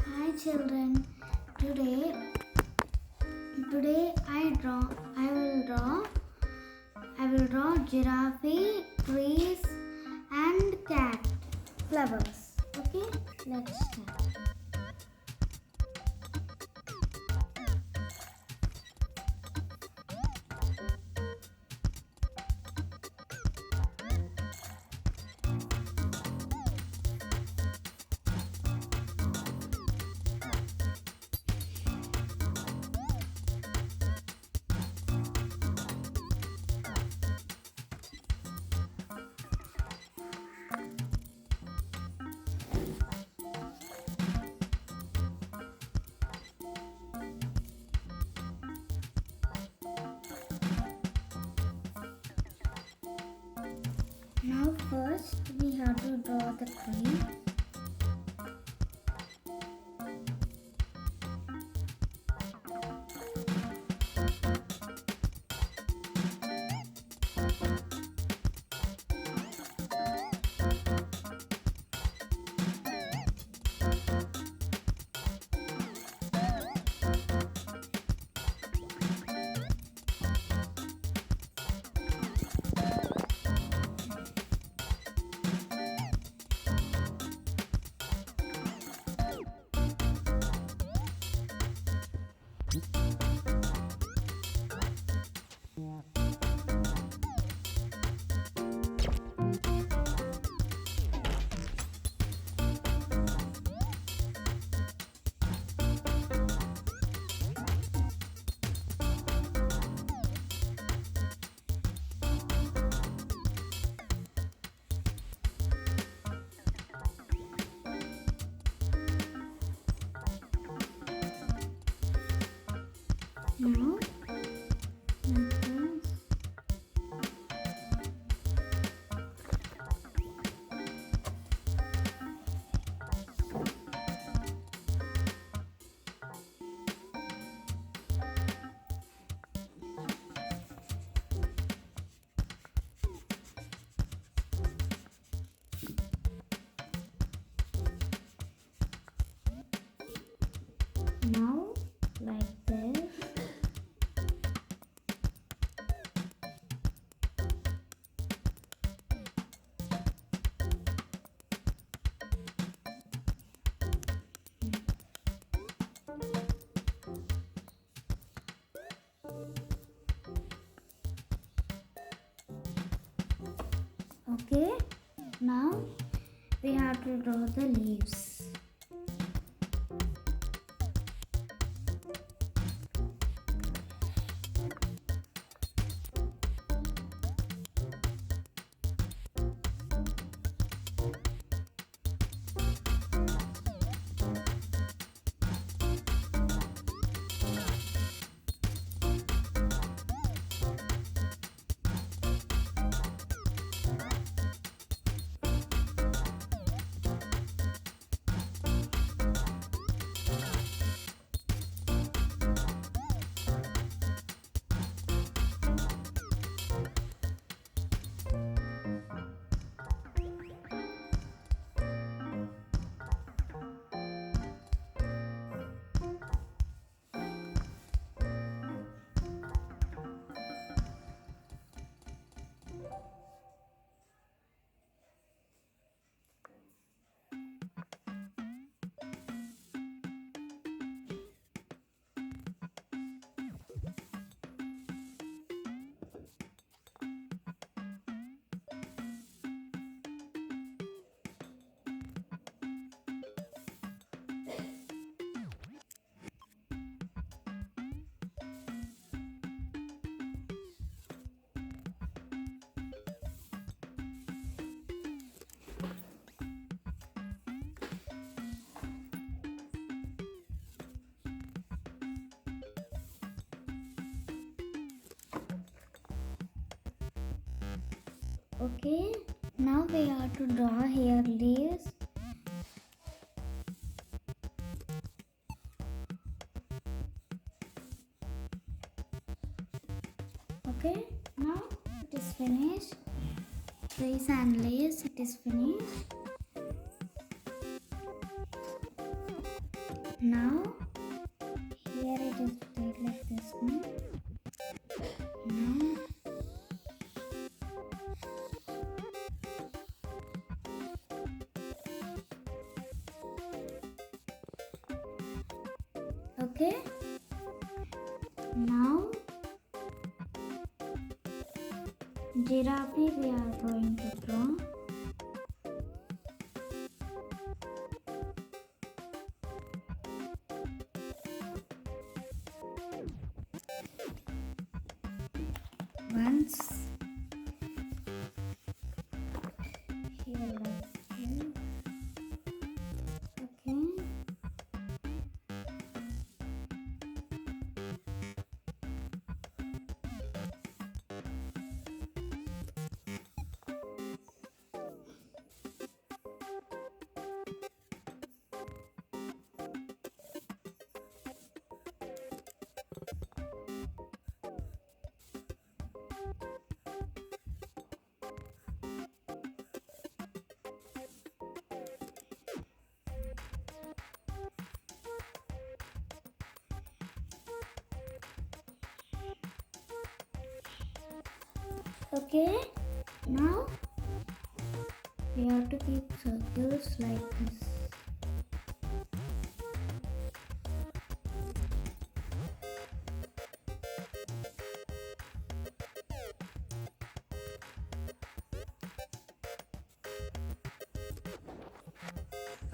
Hi children. Today today I will draw giraffe, trees and cat flowers. Okay? Let's start. Now first we have to draw the tree. Now like this. Now like this. Okay, now we have to draw the leaves. Okay, now we have to draw here leaves. Okay, now it is finished. Trees and leaves, it is finished. Now here it is played like this. Now okay. Now giraffe we are going to draw. Once here like this. Okay. Okay, now we have to keep circles like this.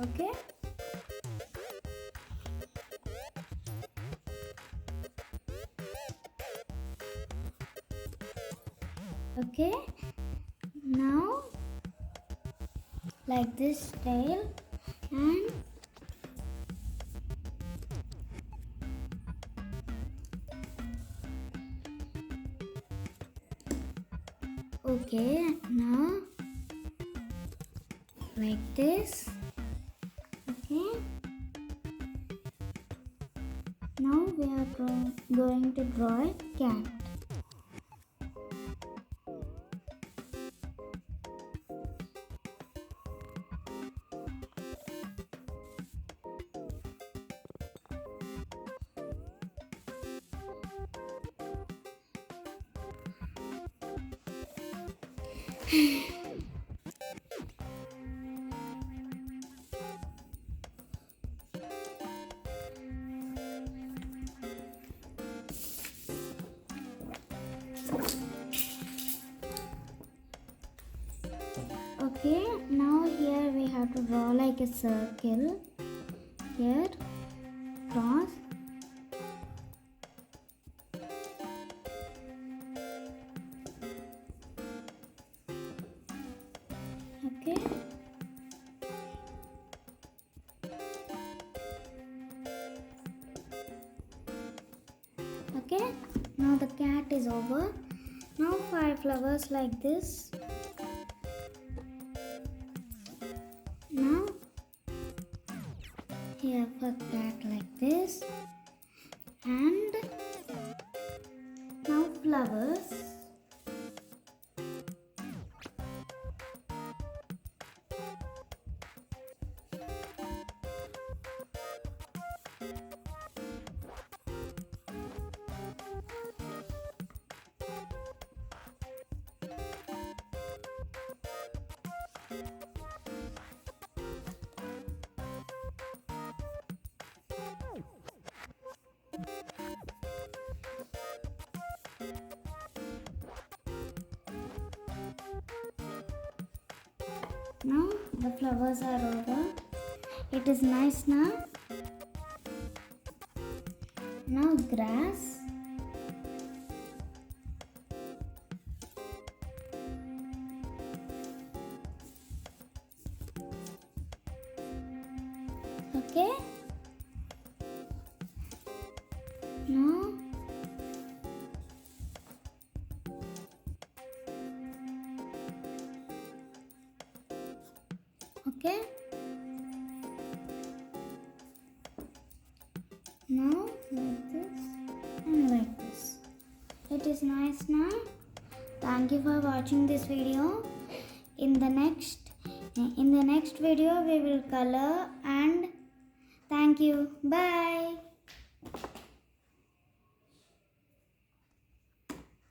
Okay. Okay, now like this tail and okay, now like this. Okay, now we are going to draw a cat. Okay, now here we have to draw like a circle. Here, cross. Okay. Okay, now the cat is over. Now 5 flowers like this. Now here for cat like this, and now flowers. Now the flowers are over. It is nice now. Now grass. Okay. Now okay. Now like this and like this. It is nice now. Thank you for watching this video. In the next video we will color, and thank Thank you. Bye.